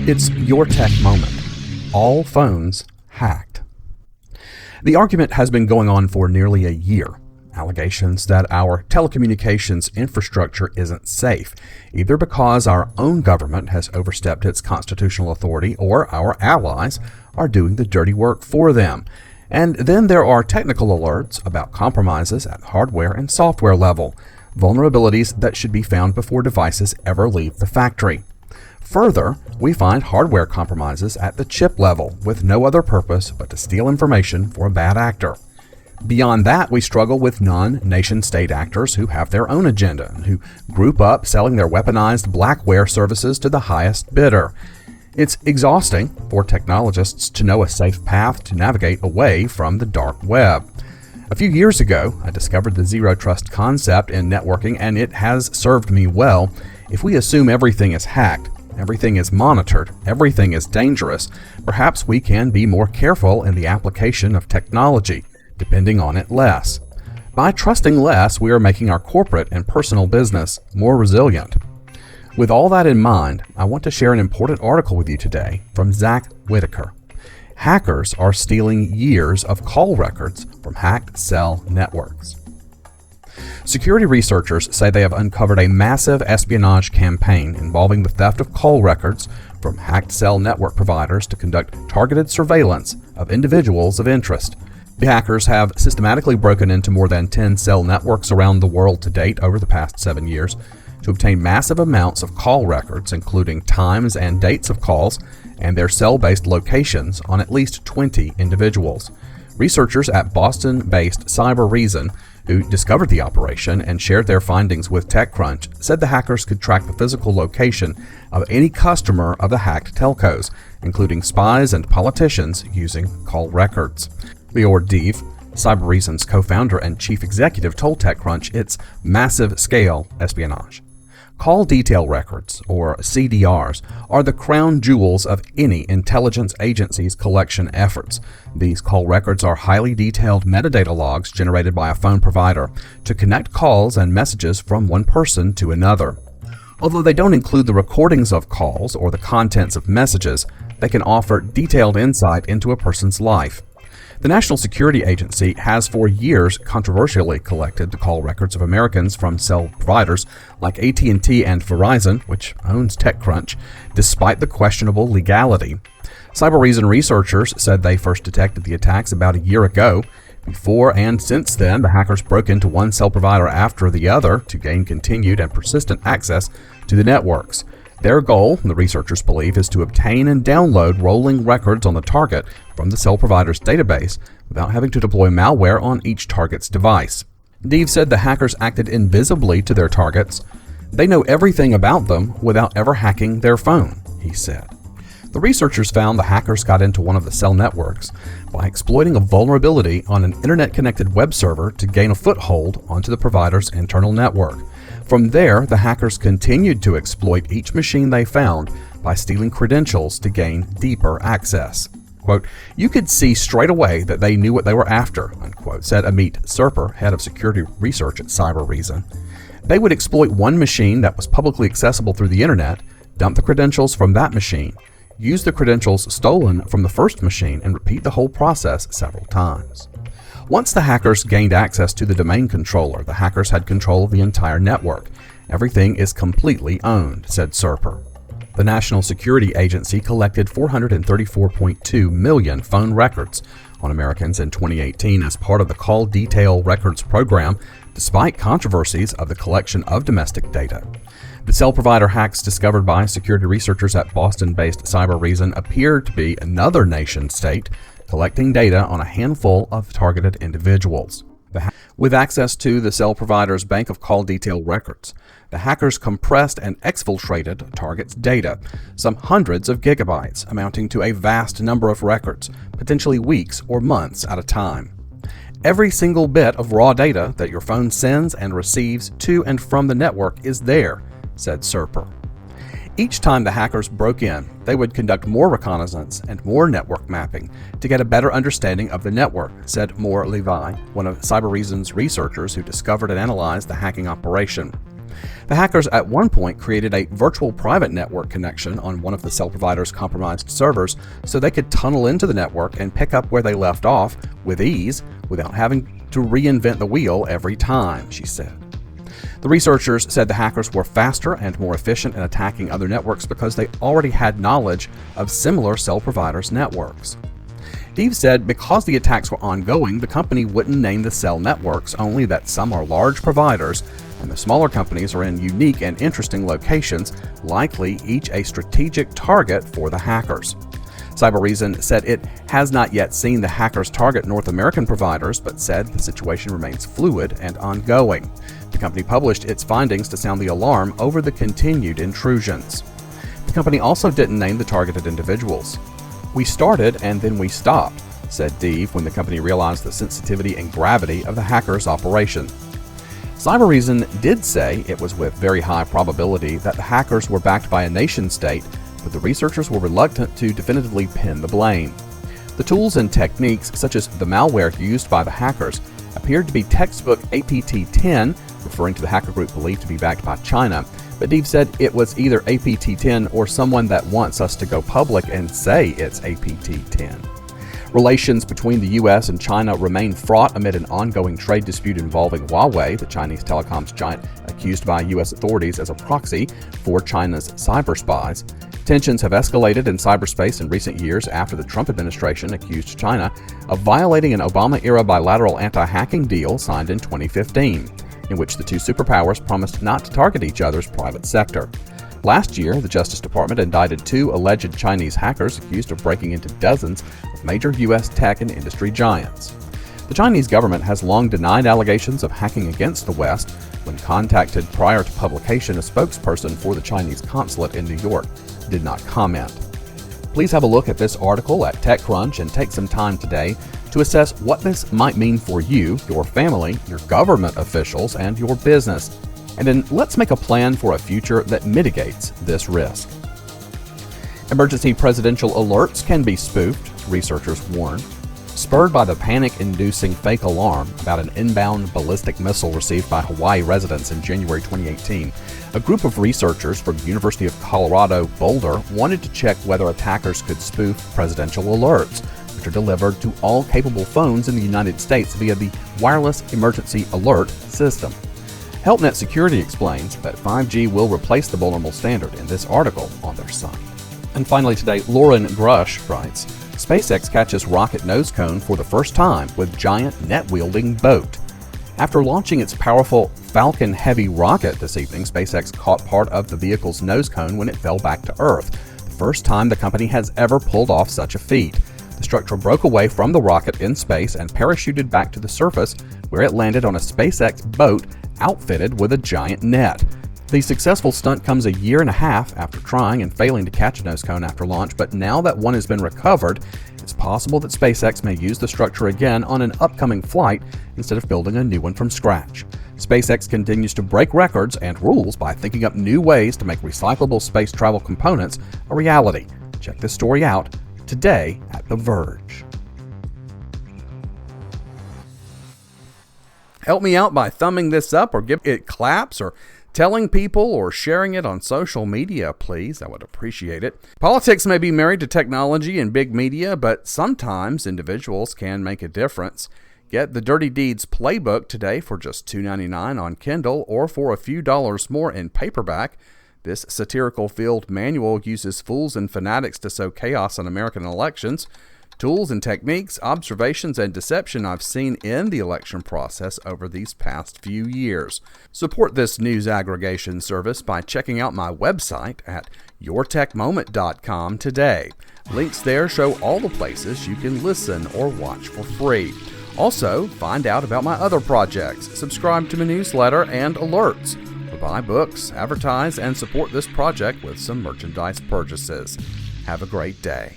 It's your tech moment. All phones hacked. The argument has been going on for nearly a year. Allegations that our telecommunications infrastructure isn't safe, either because our own government has overstepped its constitutional authority or our allies are doing the dirty work for them. And then there are technical alerts about compromises at hardware and software level, vulnerabilities that should be found before devices ever leave the factory. Further, we find hardware compromises at the chip level with no other purpose but to steal information for a bad actor. Beyond that, we struggle with non-nation-state actors who have their own agenda and who group up selling their weaponized blackware services to the highest bidder. It's exhausting for technologists to know a safe path to navigate away from the dark web. A few years ago, I discovered the zero trust concept in networking, and it has served me well. If we assume everything is hacked, everything is monitored, everything is dangerous, perhaps we can be more careful in the application of technology, depending on it less. By trusting less, we are making our corporate and personal business more resilient. With all that in mind, I want to share an important article with you today from Zach Whitaker. Hackers are stealing years of call records from hacked cell networks. Security researchers say they have uncovered a massive espionage campaign involving the theft of call records from hacked cell network providers to conduct targeted surveillance of individuals of interest. The hackers have systematically broken into more than 10 cell networks around the world to date over the past 7 years to obtain massive amounts of call records, including times and dates of calls and their cell-based locations on at least 20 individuals. Researchers at Boston-based Cyber Reason, who discovered the operation and shared their findings with TechCrunch, said the hackers could track the physical location of any customer of the hacked telcos, including spies and politicians, using call records. Lior Dev, Cyber Reason's co-founder and chief executive, told TechCrunch it's massive-scale espionage. Call detail records, or CDRs, are the crown jewels of any intelligence agency's collection efforts. These call records are highly detailed metadata logs generated by a phone provider to connect calls and messages from one person to another. Although they don't include the recordings of calls or the contents of messages, they can offer detailed insight into a person's life. The National Security Agency has for years controversially collected the call records of Americans from cell providers like AT&T and Verizon, which owns TechCrunch, despite the questionable legality. Cyber Reason researchers said they first detected the attacks about a year ago. Before and since then, the hackers broke into one cell provider after the other to gain continued and persistent access to the networks. Their goal, the researchers believe, is to obtain and download rolling records on the target from the cell provider's database without having to deploy malware on each target's device. Dev said the hackers acted invisibly to their targets. They know everything about them without ever hacking their phone, he said. The researchers found the hackers got into one of the cell networks by exploiting a vulnerability on an internet-connected web server to gain a foothold onto the provider's internal network. From there, the hackers continued to exploit each machine they found by stealing credentials to gain deeper access. Quote, "You could see straight away that they knew what they were after," unquote, said Amit Serper, head of security research at Cyber Reason. They would exploit one machine that was publicly accessible through the internet, dump the credentials from that machine, use the credentials stolen from the first machine, and repeat the whole process several times. Once the hackers gained access to the domain controller, the hackers had control of the entire network. Everything is completely owned, said Serper. The National Security Agency collected 434.2 million phone records on Americans in 2018 as part of the Call Detail Records program, despite controversies of the collection of domestic data. The cell provider hacks discovered by security researchers at Boston-based Cyber Reason appear to be another nation-state collecting data on a handful of targeted individuals. With access to the cell provider's bank of call detail records, the hackers compressed and exfiltrated targets' data, some hundreds of gigabytes, amounting to a vast number of records, potentially weeks or months at a time. Every single bit of raw data that your phone sends and receives to and from the network is there, said Serper. Each time the hackers broke in, they would conduct more reconnaissance and more network mapping to get a better understanding of the network, said Moore Levi, one of Cyber Reason's researchers who discovered and analyzed the hacking operation. The hackers at one point created a virtual private network connection on one of the cell provider's compromised servers so they could tunnel into the network and pick up where they left off with ease without having to reinvent the wheel every time, she said. The researchers said the hackers were faster and more efficient in attacking other networks because they already had knowledge of similar cell providers' networks. Deves said because the attacks were ongoing, the company wouldn't name the cell networks, only that some are large providers and the smaller companies are in unique and interesting locations, likely each a strategic target for the hackers. Cybereason said it has not yet seen the hackers target North American providers, but said the situation remains fluid and ongoing. The company published its findings to sound the alarm over the continued intrusions. The company also didn't name the targeted individuals. "We started and then we stopped," said Deves when the company realized the sensitivity and gravity of the hackers' operation. Cybereason did say it was with very high probability that the hackers were backed by a nation-state, but the researchers were reluctant to definitively pin the blame. The tools and techniques, such as the malware used by the hackers, appeared to be textbook APT-10, referring to the hacker group believed to be backed by China, but Deves said it was either APT-10 or someone that wants us to go public and say it's APT-10. Relations between the U.S. and China remain fraught amid an ongoing trade dispute involving Huawei, the Chinese telecoms giant accused by U.S. authorities as a proxy for China's cyber spies. Tensions have escalated in cyberspace in recent years after the Trump administration accused China of violating an Obama-era bilateral anti-hacking deal signed in 2015, in which the two superpowers promised not to target each other's private sector. Last year, the Justice Department indicted two alleged Chinese hackers accused of breaking into dozens of major U.S. tech and industry giants. The Chinese government has long denied allegations of hacking against the West. When contacted prior to publication, a spokesperson for the Chinese consulate in New York did not comment. Please have a look at this article at TechCrunch and take some time today to assess what this might mean for you, your family, your government officials, and your business. And then let's make a plan for a future that mitigates this risk. Emergency presidential alerts can be spoofed, researchers warn. Spurred by the panic-inducing fake alarm about an inbound ballistic missile received by Hawaii residents in January 2018, a group of researchers from the University of Colorado Boulder wanted to check whether attackers could spoof presidential alerts, which are delivered to all capable phones in the United States via the Wireless Emergency Alert System. HelpNet Security explains that 5G will replace the vulnerable standard in this article on their site. And finally today, Lauren Grush writes, SpaceX catches rocket Nosecone for the first time with giant net-wielding boat. After launching its powerful Falcon Heavy rocket this evening, SpaceX caught part of the vehicle's Nosecone when it fell back to Earth, the first time the company has ever pulled off such a feat. The structure broke away from the rocket in space and parachuted back to the surface, where it landed on a SpaceX boat outfitted with a giant net. The successful stunt comes a year and a half after trying and failing to catch a Nosecone after launch, but now that one has been recovered, it's possible that SpaceX may use the structure again on an upcoming flight instead of building a new one from scratch. SpaceX continues to break records and rules by thinking up new ways to make recyclable space travel components a reality. Check this story out today at The Verge. Help me out by thumbing this up or give it claps or telling people or sharing it on social media, please. I would appreciate it. Politics may be married to technology and big media, but sometimes individuals can make a difference. Get the Dirty Deeds Playbook today for just $2.99 on Kindle or for a few dollars more in paperback. This satirical field manual uses fools and fanatics to sow chaos in American elections. Tools and techniques, observations, and deception I've seen in the election process over these past few years. Support this news aggregation service by checking out my website at yourtechmoment.com today. Links there show all the places you can listen or watch for free. Also, find out about my other projects, subscribe to my newsletter and alerts, or buy books, advertise, and support this project with some merchandise purchases. Have a great day.